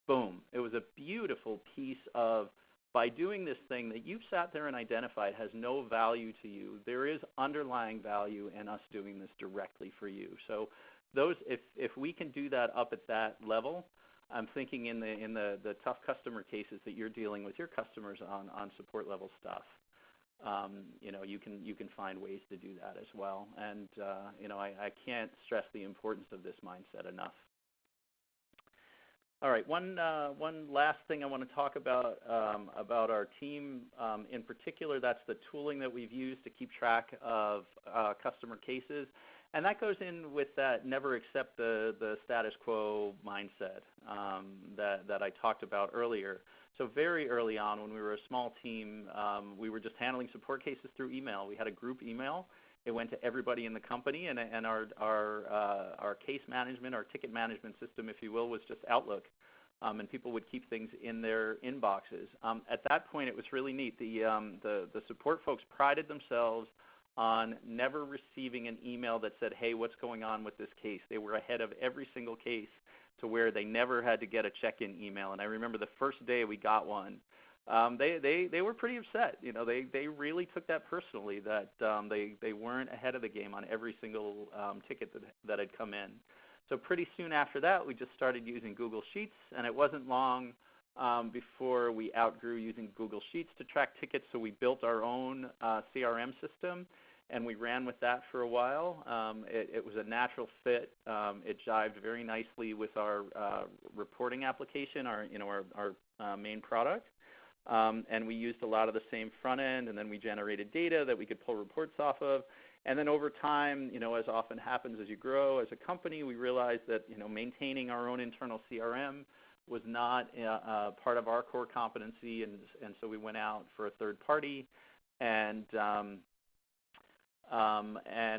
Boom. It was a beautiful piece of, by doing this thing that you've sat there and identified has no value to you, there is underlying value in us doing this directly for you. So if we can do that up at that level, I'm thinking in the tough customer cases that you're dealing with your customers on support level stuff. You can find ways to do that as well. And I can't stress the importance of this mindset enough. All right, one last thing I want to talk about our team in particular. That's the tooling that we've used to keep track of customer cases. And that goes in with that never accept the status quo mindset that I talked about earlier. So very early on, when we were a small team, we were just handling support cases through email. We had a group email. It went to everybody in the company, and our case management, our ticket management system, if you will, was just Outlook. And people would keep things in their inboxes. At that point, it was really neat. The support folks prided themselves on never receiving an email that said, hey, what's going on with this case? They were ahead of every single case to where they never had to get a check-in email. And I remember the first day we got one, they were pretty upset. They really took that personally, that they weren't ahead of the game on every single ticket that had come in. So pretty soon after that, we just started using Google Sheets, and it wasn't long before we outgrew using Google Sheets to track tickets, so we built our own CRM system, and we ran with that for a while. It was a natural fit. It jived very nicely with our reporting application, our main product. And we used a lot of the same front end, and then we generated data that we could pull reports off of. And then over time, as often happens as you grow as a company, we realized that maintaining our own internal CRM was not part of our core competency, and so we went out for a third party, and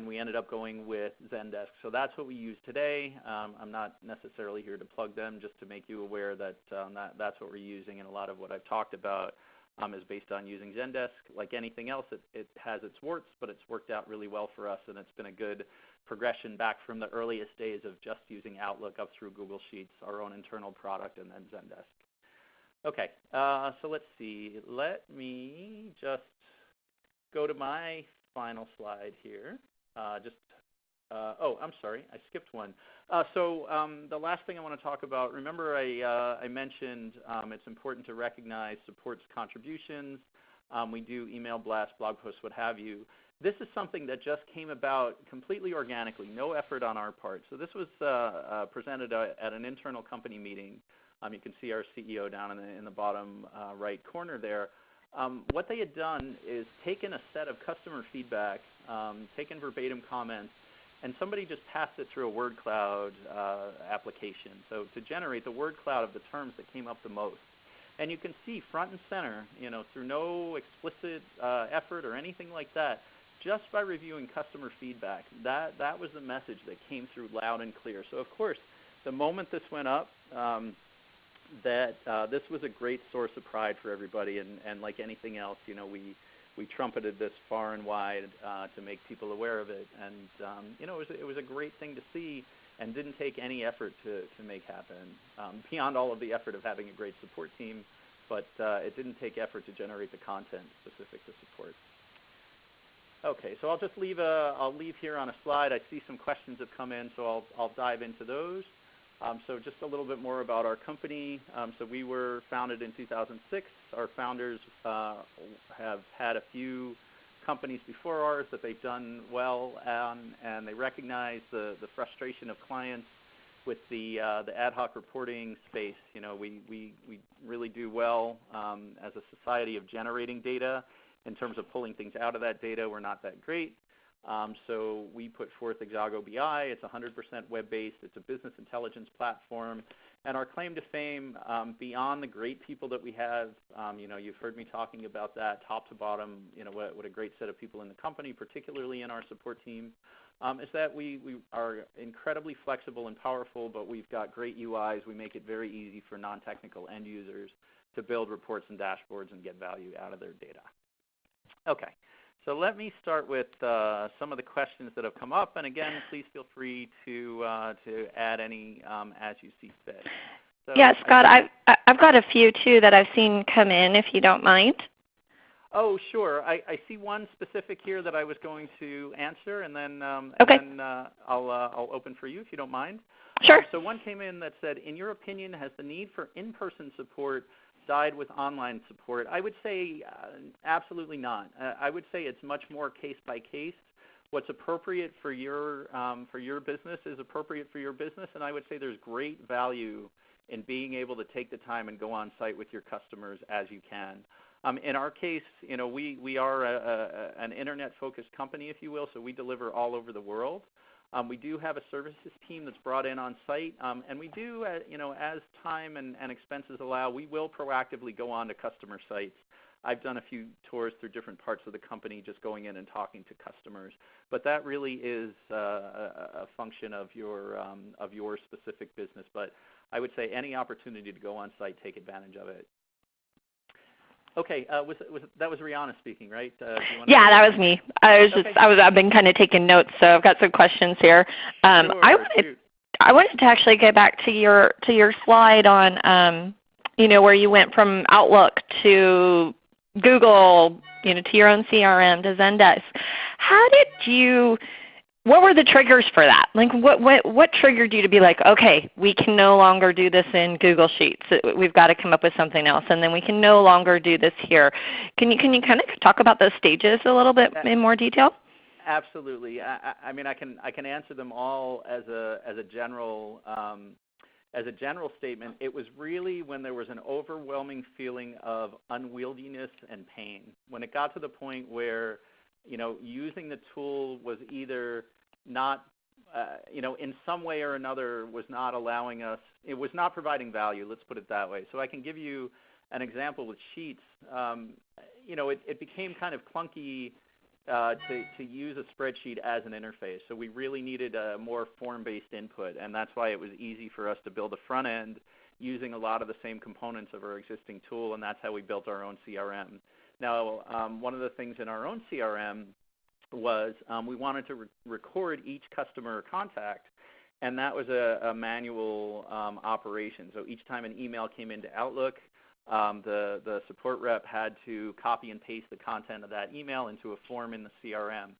we ended up going with Zendesk. So that's what we use today. I'm not necessarily here to plug them, just to make you aware that that's what we're using, and a lot of what I've talked about is based on using Zendesk. Like anything else, it has its warts, but it's worked out really well for us, and it's been a good progression back from the earliest days of just using Outlook up through Google Sheets, our own internal product, and then Zendesk. Okay, so let's see. Let me just go to my final slide here. I'm sorry, I skipped one. The last thing I want to talk about, remember I mentioned it's important to recognize support's contributions. We do email blasts, blog posts, what have you. This is something that just came about completely organically, no effort on our part. So this was presented at an internal company meeting. You can see our CEO down in the bottom right corner there. What they had done is taken a set of customer feedback, taken verbatim comments, and somebody just passed it through a word cloud application. So to generate the word cloud of the terms that came up the most. And you can see front and center, through no explicit effort or anything like that, just by reviewing customer feedback, that was the message that came through loud and clear. So of course, the moment this went up, this was a great source of pride for everybody, and like anything else, we trumpeted this far and wide to make people aware of it, and it was a great thing to see, and didn't take any effort to make happen, beyond all of the effort of having a great support team, but it didn't take effort to generate the content specific to support. Okay, so I'll just leave here on a slide. I see some questions have come in, so I'll dive into those. So just a little bit more about our company. So we were founded in 2006. Our founders have had a few companies before ours that they've done well on, and they recognize the frustration of clients with the ad hoc reporting space. We really do well as a society of generating data. In terms of pulling things out of that data, we're not that great. So we put forth Exago BI. It's 100% web-based. It's a business intelligence platform. And our claim to fame, beyond the great people that we have, you've heard me talking about that top to bottom, what a great set of people in the company, particularly in our support team, is that we are incredibly flexible and powerful, but we've got great UIs. We make it very easy for non-technical end users to build reports and dashboards and get value out of their data. Okay. So let me start with some of the questions that have come up, and again, please feel free to add any as you see fit. So yeah, Scott, I've got a few too that I've seen come in, if you don't mind. Oh, sure. I see one specific here that I was going to answer, and then Okay. I'll open for you if you don't mind. Sure. So one came in that said, in your opinion, has the need for in-person support died with online support? I would say absolutely not. I would say it's much more case by case. What's appropriate for your business is appropriate for your business, and I would say there's great value in being able to take the time and go on site with your customers as you can. In our case, we are an internet-focused company, if you will, so we deliver all over the world. We do have a services team that's brought in on site, and we do, as time and expenses allow, we will proactively go on to customer sites. I've done a few tours through different parts of the company just going in and talking to customers, but that really is a function of your specific business. But I would say any opportunity to go on site, take advantage of it. Okay, that was Rihanna speaking, right? Yeah, that was me. Okay. I've been kind of taking notes, so I've got some questions here. Sure, I wanted to actually go back to your slide on, where you went from Outlook to Google, to your own CRM, to Zendesk. What were the triggers for that? Like, what triggered you to be like, okay, we can no longer do this in Google Sheets. We've got to come up with something else, and then we can no longer do this here. Can you kind of talk about those stages a little bit in more detail? Absolutely. I mean, I can answer them all as a general statement. It was really when there was an overwhelming feeling of unwieldiness and pain. When it got to the point where using the tool was either not, in some way or another was not allowing us, it was not providing value, let's put it that way. So I can give you an example with Sheets. It became kind of clunky to use a spreadsheet as an interface. So we really needed a more form-based input, and that's why it was easy for us to build a front end using a lot of the same components of our existing tool, and that's how we built our own CRM. Now, one of the things in our own CRM was we wanted to record each customer contact, and that was a manual operation. So each time an email came into Outlook, the support rep had to copy and paste the content of that email into a form in the CRM.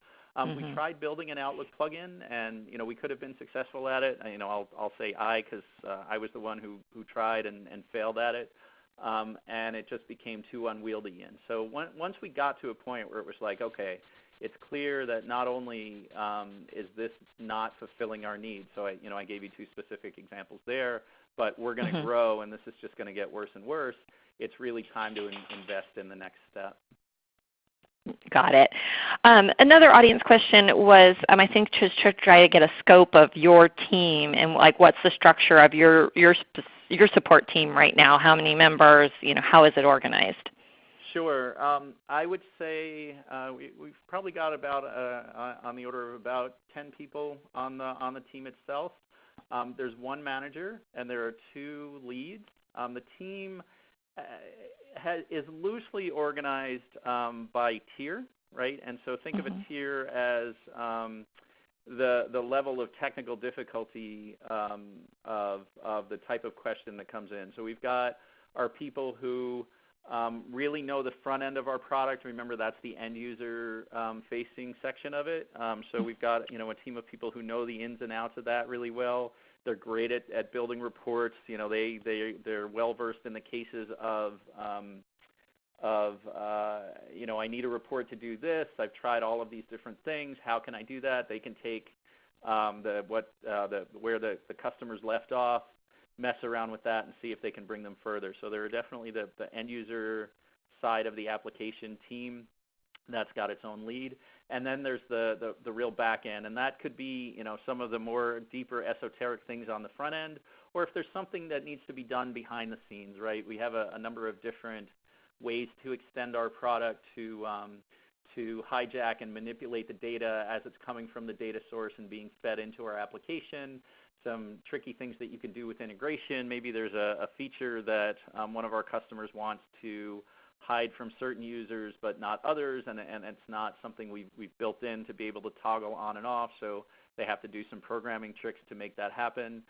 We tried building an Outlook plugin, and we could have been successful at it. I'll say because I was the one who tried and failed at it. And it just became too unwieldy. And so once we got to a point where it was like, okay, it's clear that not only is this not fulfilling our needs, so I gave you two specific examples there, but we're going to grow, and this is just going to get worse and worse. It's really time to invest in the next step. Got it. Another audience question was, I think, just to try to get a scope of your team and like what's the structure of your support team right now? How many members? How is it organized? Sure. I would say we've probably got about on the order of about 10 people on the team itself. There's one manager, and there are two leads. The team is loosely organized by tier, right? And so think of a tier as the level of technical difficulty of the type of question that comes in. So we've got our people who really know the front end of our product. Remember, that's the end user facing section of it. So we've got a team of people who know the ins and outs of that really well. They're great at building reports. They're well versed in the cases of I need a report to do this. I've tried all of these different things. How can I do that? They can take where the customers left off, mess around with that, and see if they can bring them further. So they're definitely the end user side of the application team. That's got its own lead. And then there's the real back end, and that could be, some of the more deeper esoteric things on the front end, or if there's something that needs to be done behind the scenes, right? We have a number of different ways to extend our product to hijack and manipulate the data as it's coming from the data source and being fed into our application. Some tricky things that you can do with integration. Maybe there's a feature that one of our customers wants to hide from certain users but not others, and it's not something we've built in to be able to toggle on and off, so they have to do some programming tricks to make that happen.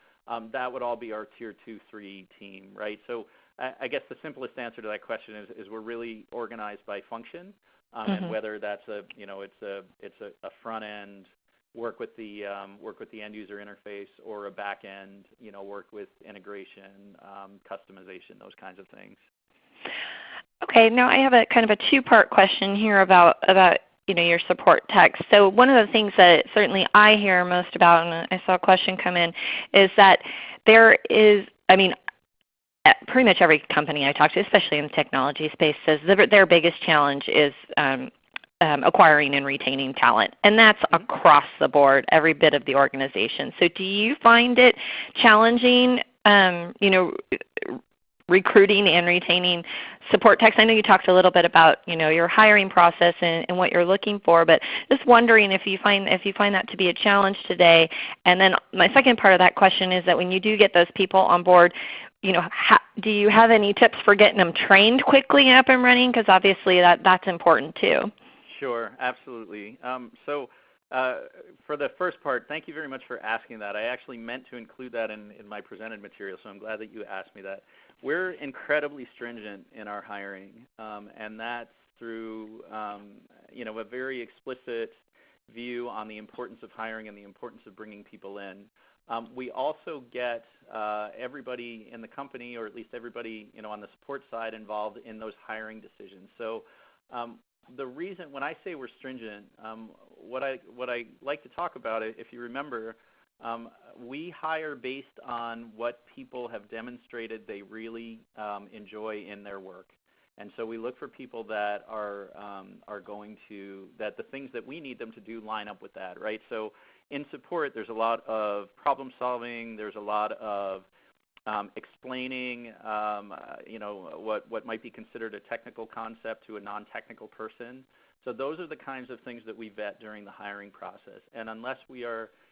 That would all be our Tier 2, 3 team, right? So I guess the simplest answer to that question is we're really organized by function, and whether that's it's a front end work with the end user interface, or a back end work with integration, customization, those kinds of things. Okay, now I have a kind of a two-part question here about your support text. So one of the things that certainly I hear most about, and I saw a question come in, is that there is, pretty much every company I talk to, especially in the technology space, says their biggest challenge is acquiring and retaining talent, and that's across the board, every bit of the organization. So do you find it challenging, recruiting and retaining support techs? I know you talked a little bit about your hiring process and what you're looking for, but just wondering if you find that to be a challenge today. And then my second part of that question is that when you do get those people on board, do you have any tips for getting them trained quickly and up and running? Because obviously that's important too. Sure, absolutely. So for the first part, thank you very much for asking that. I actually meant to include that in my presented material, so I'm glad that you asked me that. We're incredibly stringent in our hiring, and that's through a very explicit view on the importance of hiring and the importance of bringing people in. We also get everybody in the company, or at least everybody on the support side, involved in those hiring decisions. So the reason, when I say we're stringent, what I like to talk about, if you remember, we hire based on what people have demonstrated they really enjoy in their work. And so we look for people that are going to, that the things that we need them to do line up with that, right? So in support, there's a lot of problem solving, there's a lot of explaining what might be considered a technical concept to a non-technical person. So those are the kinds of things that we vet during the hiring process. And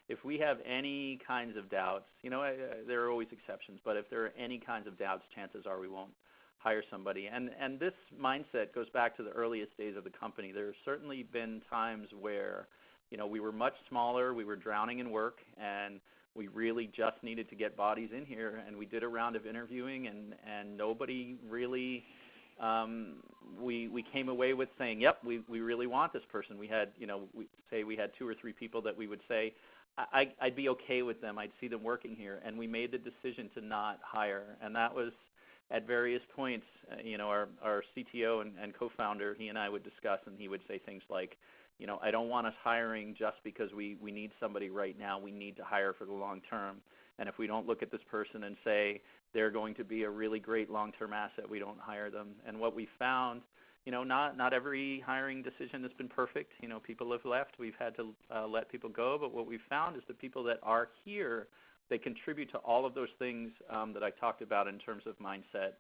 if we have any kinds of doubts, there are always exceptions, but if there are any kinds of doubts, chances are we won't hire somebody. And this mindset goes back to the earliest days of the company. There have certainly been times where we were much smaller, we were drowning in work, and we really just needed to get bodies in here, and we did a round of interviewing, and nobody really, we came away with saying, yep, we really want this person. We had, we had 2 or 3 people that we would say, I'd be okay with them, I'd see them working here, and we made the decision to not hire. And that was at various points, our CTO and co-founder, he and I would discuss, and he would say things like, I don't want us hiring just because we need somebody right now. We need to hire for the long term. And if we don't look at this person and say they're going to be a really great long-term asset, we don't hire them. And what we found, not every hiring decision has been perfect. People have left. We've had to let people go. But what we've found is the people that are here, they contribute to all of those things that I talked about in terms of mindset,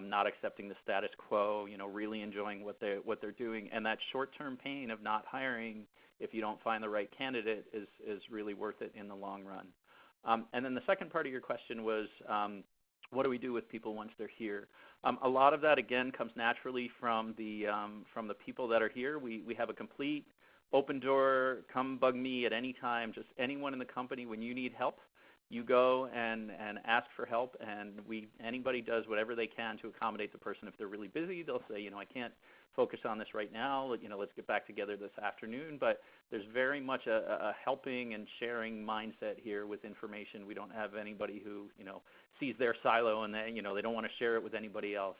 not accepting the status quo, really enjoying what they're doing. And that short-term pain of not hiring, if you don't find the right candidate, is really worth it in the long run. And then the second part of your question was, what do we do with people once they're here? A lot of that, again, comes naturally from the people that are here. We have a complete open door, come bug me at any time, just anyone in the company. When you need help, you go and ask for help, and anybody does whatever they can to accommodate the person. If they're really busy, they'll say, I can't focus on this right now, let's get back together this afternoon. But there's very much a helping and sharing mindset here with information. We don't have anybody who, sees their silo and they don't want to share it with anybody else.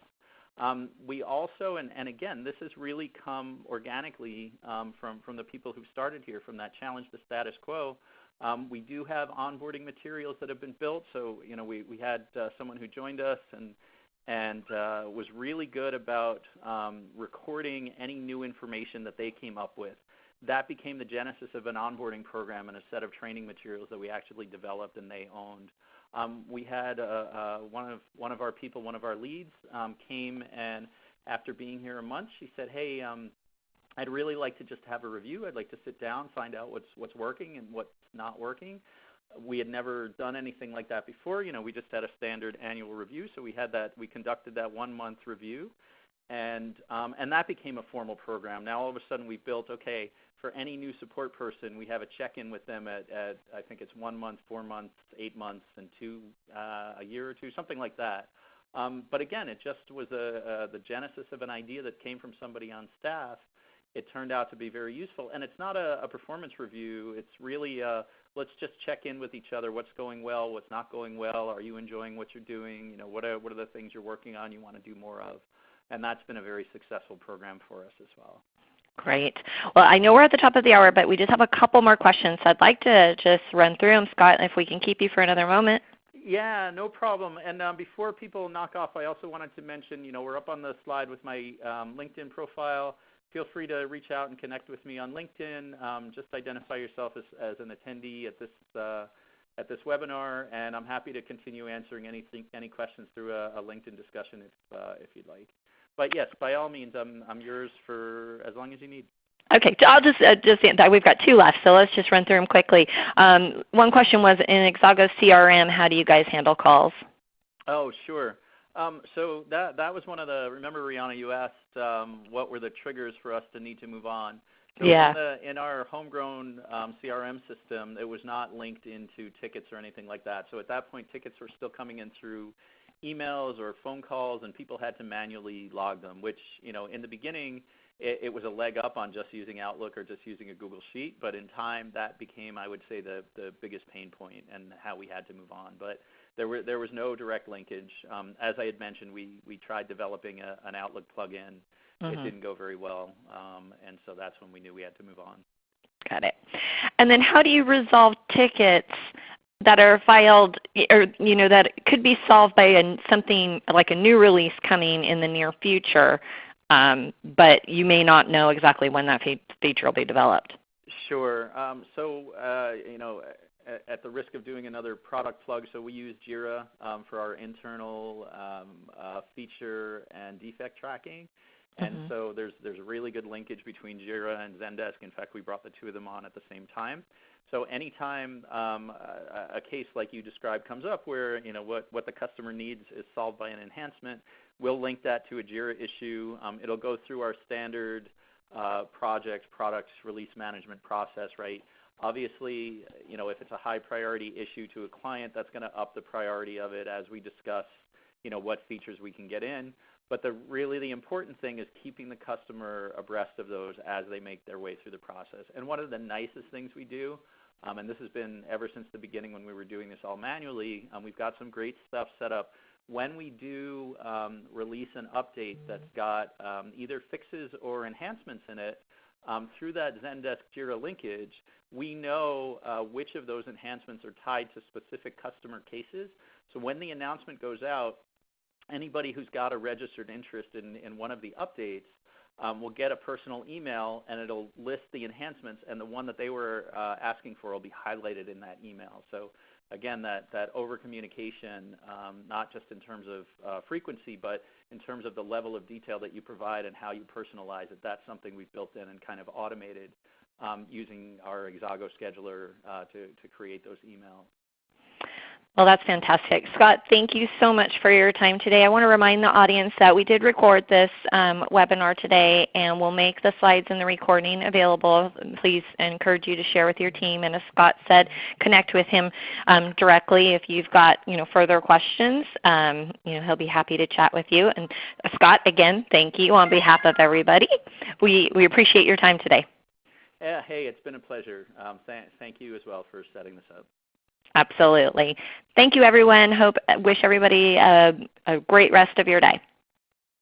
We also, and again, this has really come organically from the people who started here, from that challenge the status quo. We do have onboarding materials that have been built. So, we had someone who joined us, and was really good about recording any new information that they came up with. That became the genesis of an onboarding program and a set of training materials that we actually developed and they owned. We had one of our people, one of our leads, came, and after being here a month, she said, "Hey, I'd really like to just have a review. I'd like to sit down, find out what's working and what's not working." We had never done anything like that before. We just had a standard annual review, so we conducted that 1-month review, and that became a formal program. Now all of a sudden we built, okay, for any new support person, we have a check-in with them at I think it's 1 month, 4 months, 8 months, and a year or two, something like that. But again, it just was the genesis of an idea that came from somebody on staff. It turned out to be very useful, and it's not a performance review. It's really let's just check in with each other. What's going well? What's not going well? Are you enjoying what you're doing? What are the things you're working on you want to do more of? And that's been a very successful program for us as well. Great. Well, I know we're at the top of the hour, but we just have a couple more questions. So I'd like to just run through them, Scott, if we can keep you for another moment. Yeah, no problem. And before people knock off, I also wanted to mention, we're up on the slide with my LinkedIn profile. Feel free to reach out and connect with me on LinkedIn. Just identify yourself as an attendee at this webinar, and I'm happy to continue answering any questions through a LinkedIn discussion if you'd like. But yes, by all means, I'm yours for as long as you need. Okay, I'll just we've got 2 left, so let's just run through them quickly. One question was, in Exago CRM, how do you guys handle calls? Oh, sure. So that was one of the, remember, Rihanna, you asked what were the triggers for us to need to move on. So yeah. In our homegrown CRM system, it was not linked into tickets or anything like that. So at that point, tickets were still coming in through emails or phone calls, and people had to manually log them, which, in the beginning, it was a leg up on just using Outlook or just using a Google Sheet. But in time, that became, I would say, the biggest pain point and how we had to move on. But there was no direct linkage. As I had mentioned, we tried developing an Outlook plugin. It didn't go very well, and so that's when we knew we had to move on. Got it. And then how do you resolve tickets that are filed, or that could be solved by something like a new release coming in the near future, but you may not know exactly when that feature will be developed? Sure. At the risk of doing another product plug, so we use Jira for our internal feature and defect tracking. And so there's a really good linkage between Jira and Zendesk. In fact, we brought the 2 of them on at the same time. So anytime a case like you described comes up where what the customer needs is solved by an enhancement, we'll link that to a Jira issue. It'll go through our standard products release management process, right? Obviously, if it's a high priority issue to a client, that's going to up the priority of it as we discuss, what features we can get in. But the important thing is keeping the customer abreast of those as they make their way through the process. And one of the nicest things we do, and this has been ever since the beginning when we were doing this all manually, we've got some great stuff set up. When we do release an update that's got either fixes or enhancements in it, through that Zendesk Jira linkage, we know which of those enhancements are tied to specific customer cases. So when the announcement goes out, anybody who's got a registered interest in one of the updates will get a personal email, and it'll list the enhancements, and the one that they were asking for will be highlighted in that email. So again, that over-communication, not just in terms of frequency, but in terms of the level of detail that you provide and how you personalize it, that's something we've built in and kind of automated using our Exago scheduler to create those emails. Well, that's fantastic. Scott, thank you so much for your time today. I want to remind the audience that we did record this webinar today, and we'll make the slides and the recording available. Please encourage you to share with your team. And as Scott said, connect with him directly if you've got further questions. He'll be happy to chat with you. And Scott, again, thank you on behalf of everybody. We appreciate your time today. Yeah, hey, it's been a pleasure. Thank you as well for setting this up. Absolutely. Thank you, everyone. Wish everybody a great rest of your day.